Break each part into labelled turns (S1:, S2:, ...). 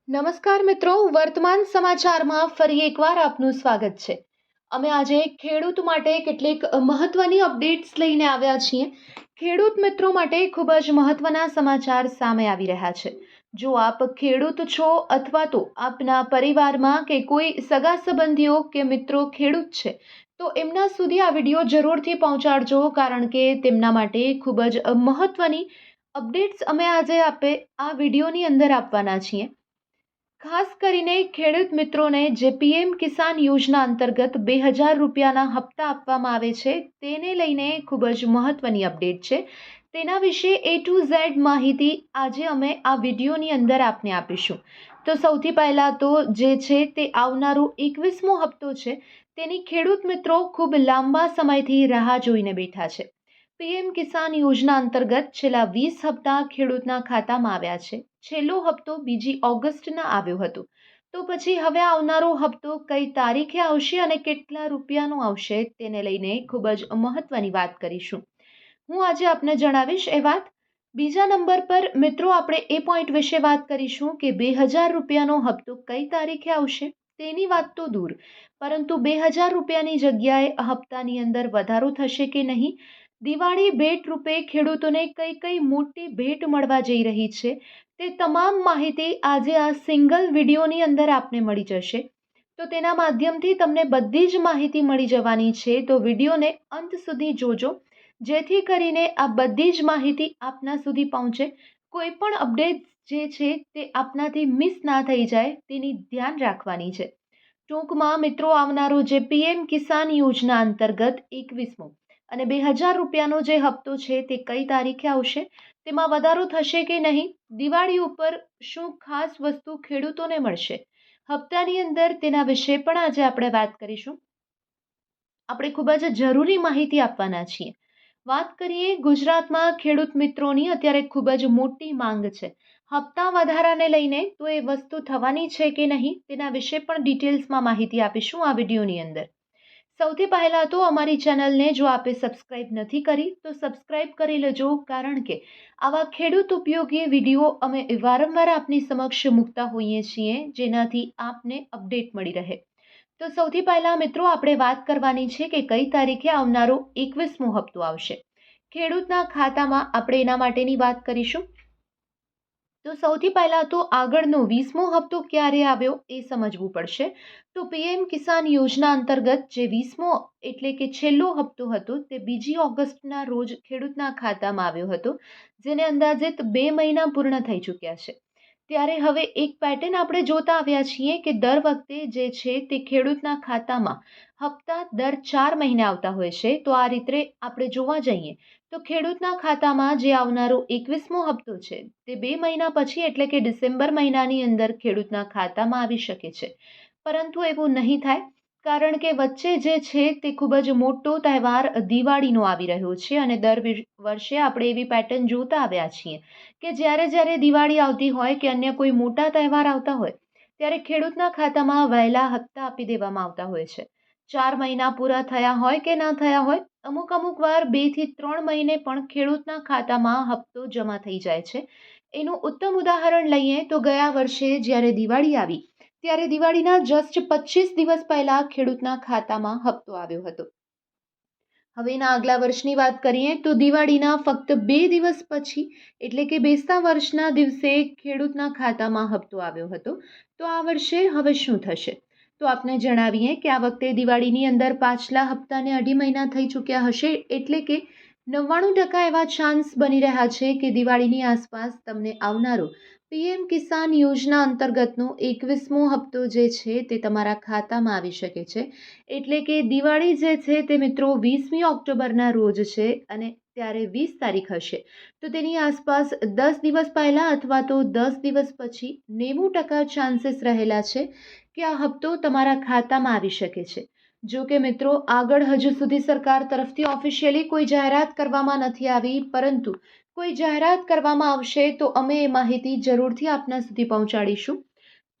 S1: નમસ્કાર મિત્રો, વર્તમાન સમાચારમાં ફરી એકવાર આપનું સ્વાગત છે. અમે આજે ખેડૂત માટે કેટલીક મહત્વની અપડેટ્સ લઈને આવ્યા છીએ. ખેડૂત મિત્રો માટે ખૂબ જ મહત્વના સમાચાર સામે આવી રહ્યા છે. જો આપ ખેડૂત છો અથવા તો આપના પરિવારમાં કે કોઈ સગા સંબંધીઓ કે મિત્રો ખેડૂત છે તો એમના સુધી આ વિડીયો જરૂરથી પહોંચાડજો, કારણ કે તેમના માટે ખૂબ જ મહત્વની અપડેટ્સ અમે આજે આ વિડીયોની અંદર આપવાના છીએ. ખાસ કરીને ખેડૂત મિત્રોને જે પીએમ કિસાન યોજના અંતર્ગત 2000 રૂપિયાના હપ્તા આપવામાં આવે છે તેને લઈને ખૂબ જ મહત્વની અપડેટ છે. તેના વિશે A to Z માહિતી આજે અમે આ વિડીયોની અંદર આપને આપીશું. તો સૌથી પહેલાં તો જે છે તે આવનારો 21મો હપ્તો છે તેની ખેડૂત મિત્રો ખૂબ લાંબા સમયથી રાહ જોઈને બેઠા છે. પીએમ કિસાન યોજના અંતર્ગત છેલ્લા 20 હપ્તા ખેડૂતના ખાતામાં આવ્યા છે. છેલ્લો હપ્તો 2 ઓગસ્ટના આવ્યો હતો. તો પછી હવે આવનારો હપ્તો કઈ તારીખે આવશે અને કેટલા રૂપિયાનો આવશે તેને લઈને ખૂબ જ મહત્વની વાત કરીશું. હું આજે આપને જણાવીશ એ વાત. બીજા નંબર પર મિત્રો આપણે એ પોઈન્ટ વિશે વાત કરીશું કે 2000 રૂપિયાનો હપ્તો કઈ તારીખે આવશે તેની વાત તો દૂર, પરંતુ 2000 રૂપિયાની જગ્યાએ હપ્તાની અંદર વધારો થશે કે નહીં, દિવાળી ભેટ રૂપે ખેડૂતોને કઈ કઈ મોટી ભેટ મળવા જઈ રહી છે તે તમામ માહિતી આજે આ સિંગલ વિડીયોની અંદર આપને મળી જશે. તો તેના માધ્યમથી તમને બધી જ માહિતી મળી જવાની છે. તો વિડીયોને અંત સુધી જોજો, જેથી કરીને આ બધી જ માહિતી આપના સુધી પહોંચે. કોઈ પણ અપડેટ જે છે તે આપનાથી મિસ ના થઈ જાય તેની ધ્યાન રાખવાની છે. ટૂંકમાં મિત્રો, આવનારો જે પીએમ કિસાન યોજના અંતર્ગત 21મો અને 2000 રૂપિયાનો જે હપ્તો છે તે કઈ તારીખે આવશે, તેમાં વધારો થશે કે નહીં, દિવાળી ઉપર શું ખાસ વસ્તુ ખેડૂતોને મળશે હપ્તાની અંદર, તેના વિશે પણ આજે આપણે વાત કરીશું. આપણે ખૂબ જ જરૂરી માહિતી આપવાના છીએ. વાત કરીએ ગુજરાતમાં ખેડૂત મિત્રોની અત્યારે ખૂબ જ મોટી માંગ છે હપ્તા વધારાને લઈને. તો એ વસ્તુ થવાની છે કે નહીં તેના વિશે પણ ડિટેલ્સમાં માહિતી આપીશું આ વિડીયોની અંદર. સૌથી પહેલાં તો અમારી ચેનલને જો આપે સબસ્ક્રાઇબ નથી કરી તો સબસ્ક્રાઇબ કરી લેજો, કારણ કે આવા ખેડૂત ઉપયોગી વિડીયો અમે વારંવાર આપની સમક્ષ મૂકતા હોઈએ છીએ, જેનાથી આપને અપડેટ મળી રહે. તો સૌથી પહેલાં મિત્રો આપણે વાત કરવાની છે કે કઈ તારીખે આવનારો 21મો હપ્તો આવશે ખેડૂતના ખાતામાં. આપણે એના માટેની વાત કરીશું. તો સૌથી પહેલાં તો આગળનો 20મો હપ્તો ક્યારે આવ્યો એ સમજવું પડશે. તો પીએમ કિસાન યોજના અંતર્ગત જે 20મો એટલે કે છેલ્લો હપ્તો હતો તે 2 ઓગસ્ટના રોજ ખેડૂતના ખાતામાં આવ્યો હતો, જેને અંદાજિત 2 મહિના પૂર્ણ થઈ ચૂક્યા છે. ત્યારે હવે એક પેટર્ન આપણે જોતા આવ્યા છીએ કે દર વખતે જે છે તે ખેડૂતના ખાતામાં હપ્તા દર 4 મહિને આવતા હોય છે. તો આ રીતે આપણે જોવા જઈએ તો ખેડૂતના ખાતામાં જે આવનારો 21મો હપ્તો છે તે 2 મહિના પછી એટલે કે ડિસેમ્બર મહિનાની અંદર ખેડૂતના ખાતામાં આવી શકે છે. પરંતુ એવું નહીં થાય, કારણ કે વચ્ચે જે છે તે ખૂબ જ મોટો તહેવાર દિવાળીનો આવી રહ્યો છે. અને દર વર્ષે આપણે એવી પેટર્ન જોતા આવ્યા છીએ કે જ્યારે દિવાળી આવતી હોય કે અન્ય કોઈ મોટા તહેવાર આવતા હોય ત્યારે ખેડૂતના ખાતામાં વહેલા હપ્તા આપી દેવામાં આવતા હોય છે. 4 મહિના પૂરા થયા હોય કે ના થયા હોય, અમુક વાર 2 થી 3 મહિને પણ ખેડૂતના ખાતામાં હપ્તો જમા થઈ જાય છે. એનું ઉત્તમ ઉદાહરણ લઈએ તો ગયા વર્ષે જ્યારે દિવાળી આવી ત્યારે દિવાળીના જસ્ટ 25 દિવસ પહેલા ખેડૂતના ખાતામાં હપ્તો આવ્યો હતો. હવે એના આગલા વર્ષની વાત કરીએ તો દિવાળીના ફક્ત 2 દિવસ પછી એટલે કે બેસતા વર્ષના દિવસે ખેડૂતના ખાતામાં હપ્તો આવ્યો હતો. તો આ વર્ષે હવે શું થશે તો આપને જણાવીએ કે આ વખતે દિવાળીની અંદર પાછલા હપ્તાને 2.5 મહિના થઈ ચૂક્યા હશે, એટલે કે 99% એવા ચાન્સ બની રહ્યા છે કે દિવાળીની આસપાસ તમને આવનારો પીએમ કિસાન યોજના અંતર્ગતનો 21મો હપ્તો જે છે તે તમારા ખાતામાં આવી શકે છે. એટલે કે દિવાળી જે છે તે મિત્રો 20મી ઓક્ટોબરના રોજ છે અને ત્યારે 20 તારીખ હશે. તો તેની આસપાસ 10 દિવસ પહેલાં અથવા તો 10 દિવસ પછી 90% ચાન્સીસ રહેલા છે કે આ હપ્તો તમારા ખાતામાં આવી શકે છે. જો કે મિત્રો, આગળ હજુ સુધી સરકાર તરફથી ઓફિશિયલી કોઈ જાહેરાત કરવામાં નથી આવી, પરંતુ કોઈ જાહેરાત કરવામાં આવશે તો અમે એ માહિતી જરૂરથી આપના સુધી પહોંચાડીશું.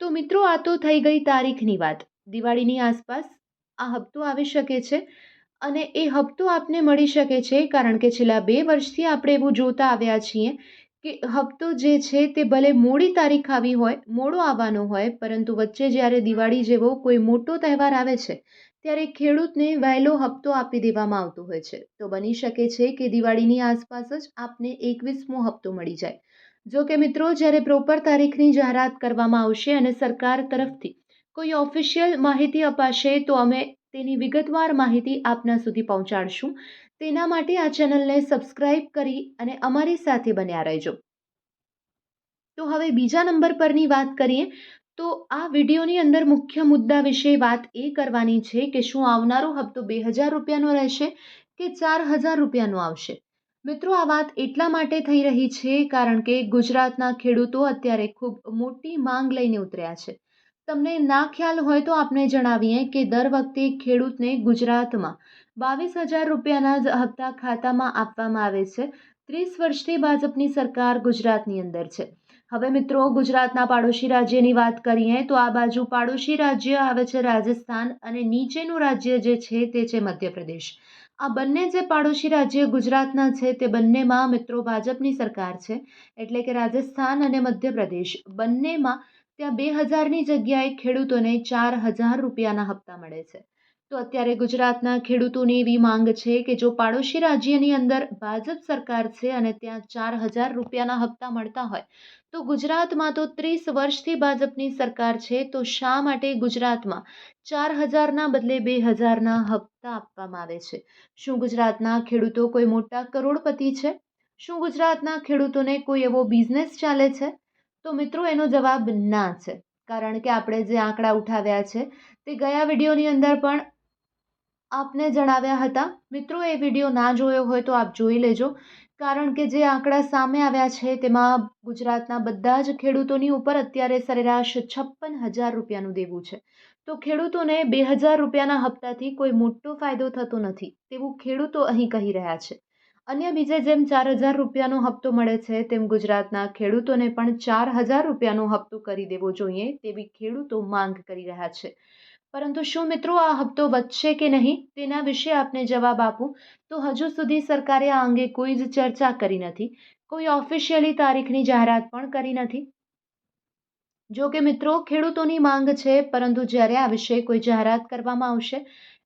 S1: તો મિત્રો, આ તો થઈ ગઈ તારીખની વાત. દિવાળીની આસપાસ આ હપ્તો આવી શકે છે અને એ હપ્તો આપને મળી શકે છે, કારણ કે છેલ્લા 2 વર્ષથી આપણે એવું જોતા આવ્યા છીએ કે હપ્તો જે છે તે ભલે મોડી તારીખ આવી હોય, મોડો આવવાનો હોય, પરંતુ વચ્ચે જ્યારે દિવાળી જેવો કોઈ મોટો તહેવાર આવે છે, ત્યારે ખેડૂતને વહેલો હપ્તો આપી દેવામાં આવતો હોય છે. તો બની શકે છે કે દિવાળીની આસપાસ જ આપને 21મો હપ્તો મળી જાય. જો કે મિત્રો, જ્યારે પ્રોપર તારીખની જાહેરાત કરવામાં આવશે અને સરકાર તરફથી કોઈ ઓફિશિયલ માહિતી અપાશે, તો અમે તેની વિગતવાર માહિતી આપના સુધી પહોંચાડશું. તેના માટે આ ચેનલને સબસ્ક્રાઇબ કરી અને અમારી સાથે બન્યા રહેજો. તો હવે બીજા નંબર પરની વાત કરીએ, તો આ વિડીયોની અંદર મુખ્ય મુદ્દા વિશે વાત એ કરવાની છે કે શું આવનારો હપ્તો 2000 રૂપિયાનો રહેશે કે 4000 રૂપિયાનો આવશે. મિત્રો, આ વાત એટલા માટે થઈ રહી છે કારણ કે ગુજરાતના ખેડૂતો અત્યારે ખૂબ મોટી માંગ લઈને ઉતર્યા છે. તમને ના ખ્યાલ હોય તો આપને જણાવીએ કે દર વખતે ખેડૂતને ગુજરાતમાં 22,000 રૂપિયાના જ હપ્તા ખાતામાં આપવામાં આવે છે. 30 વર્ષથી ભાજપની સરકાર ગુજરાતની અંદર છે. હવે મિત્રો, ગુજરાતના પાડોશી રાજ્યની વાત કરીએ તો આ બાજુ પાડોશી રાજ્ય આવે છે રાજસ્થાન અને નીચેનું રાજ્ય જે છે તે છે મધ્યપ્રદેશ. આ બંને જે પાડોશી રાજ્ય ગુજરાતના છે તે બંનેમાં મિત્રો ભાજપની સરકાર છે. એટલે કે રાજસ્થાન અને મધ્યપ્રદેશ બંનેમાં ત્યાં 2000ની જગ્યાએ ખેડૂતોને 4000 રૂપિયાના હપ્તા મળે છે. તો અત્યારે ગુજરાતના ખેડૂતોની એવી માંગ છે કે જો પાડોશી રાજ્યની અંદર ભાજપ સરકાર છે અને ત્યાં 4000 રૂપિયાના હપ્તા મળતા હોય, તો ગુજરાતમાં તો 30 વર્ષથી ભાજપની સરકાર છે, તો શા માટે ગુજરાતમાં 4000ના બદલે 2000ના હપ્તા આપવામાં આવે છે? શું ગુજરાતના ખેડૂતો કોઈ મોટા કરોડપતિ છે? શું ગુજરાતના ખેડૂતોને કોઈ એવો બિઝનેસ ચાલે છે? તો મિત્રો, એનો જવાબ ના છે. કારણ કે આપણે જે આંકડા ઉઠાવ્યા છે તે ગયા વિડીયોની અંદર પણ આપને જણાવ્યા હતા. મિત્રો, એ વિડીયો ના જોયો હોય તો આપ જોઈ લેજો. કારણ કે જે આંકડા સામે આવ્યા છે તેમાં ગુજરાતના બધા જ ખેડૂતોની ઉપર અત્યારે સરેરાશ 56,000 રૂપિયાનું દેવું છે. તો ખેડૂતોને 2000 રૂપિયાના હપ્તાથી કોઈ મોટો ફાયદો થતો નથી તેવું ખેડૂતો અહીં કહી રહ્યા છે. અન્ય બીજે જેમ 4000 રૂપિયાનો હપ્તો મળે છે, તેમ ગુજરાતના ખેડૂતોને પણ 4000 રૂપિયાનો હપ્તો કરી દેવો જોઈએ તેવી ખેડૂતો માંગ કરી રહ્યા છે. પરંતુ શું મિત્રો, આ હપ્તો વધશે કે નહીં તેના વિશે આપને જવાબ આપું તો હજુ સુધી સરકારે આ અંગે કોઈ જ ચર્ચા કરી નથી. કોઈ ઓફિશિયલી તારીખની જાહેરાત પણ કરી નથી. જો કે મિત્રો, ખેડૂતોની માંગ છે, પરંતુ જ્યારે આ વિશે કોઈ જાહેરાત કરવામાં આવશે,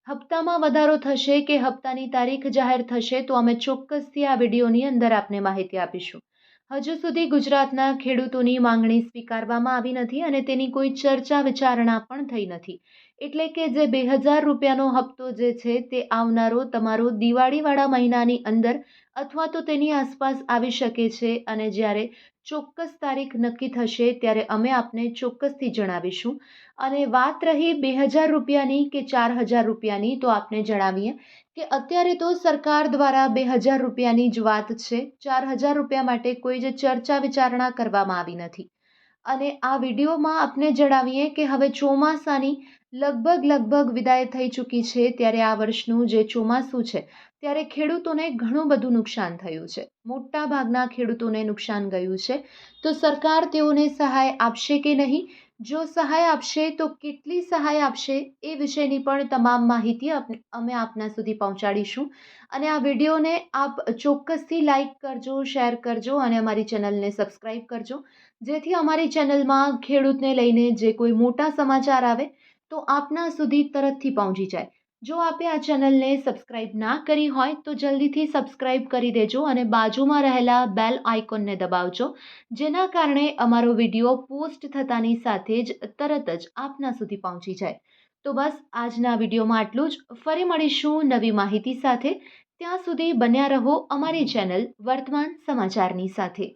S1: હપ્તામાં વધારો થશે કે હપ્તાની તારીખ જાહેર થશે, તો અમે ચોક્કસથી આ વિડીયોની અંદર આપને માહિતી આપીશું. હજુ સુધી ગુજરાતના ખેડૂતોની માંગણી સ્વીકારવામાં આવી નથી અને તેની કોઈ ચર્ચા વિચારણા પણ થઈ નથી. એટલે કે જે 2000 રૂપિયાનો હપ્તો જે છે તે આવનારો તમારો દિવાળીવાળા મહિનાની અંદર અથવા તો તેની આસપાસ આવી શકે છે અને જ્યારે ચોક્કસ તારીખ નક્કી થશે ત્યારે અમે આપને ચોક્કસથી જણાવીશું. અને વાત રહી 2000 રૂપિયાની કે 4000 રૂપિયાની, તો આપને જણાવીએ કે અત્યારે તો સરકાર દ્વારા 2000 રૂપિયાની જ વાત છે. 4000 રૂપિયા માટે કોઈ જ ચર્ચા વિચારણા કરવામાં આવી નથી. અને આ વિડીયોમાં આપને જણાવીએ કે હવે ચોમાસાની લગભગ વિદાય થઈ ચૂકી છે, ત્યારે આ વર્ષનું જે ચોમાસું છે ત્યારે ખેડૂતોને ઘણું બધું નુકસાન થયું છે. મોટા ભાગના ખેડૂતોને નુકસાન ગયું છે. તો સરકાર તેઓને સહાય આપશે કે નહીં? જો સહાય આપશે તો કેટલી સહાય આપશે એ વિશેની પણ તમામ માહિતી અમે આપના સુધી પહોંચાડીશું. અને આ વિડીયોને આપ ચોક્કસથી લાઈક કરજો, શેર કરજો અને અમારી ચેનલને સબસ્ક્રાઈબ કરજો, જેથી અમારી ચેનલમાં ખેડૂતને લઈને જે કોઈ મોટા સમાચાર આવે તો આપના સુધી તરતથી પહોંચી જાય. જો આપે આ ચેનલને સબસ્ક્રાઇબ ના કરી હોય તો જલ્દીથી સબસ્ક્રાઇબ કરી દેજો અને બાજુમાં રહેલા બેલ આઇકોનને દબાવજો, જેના કારણે અમારો વિડીયો પોસ્ટ થતાની સાથે જ તરત જ આપના સુધી પહોંચી જાય. તો બસ આજના વિડીયોમાં આટલું જ. ફરી મળીશું નવી માહિતી સાથે. ત્યાં સુધી બન્યા રહો અમારી ચેનલ વર્તમાન સમાચારની સાથે.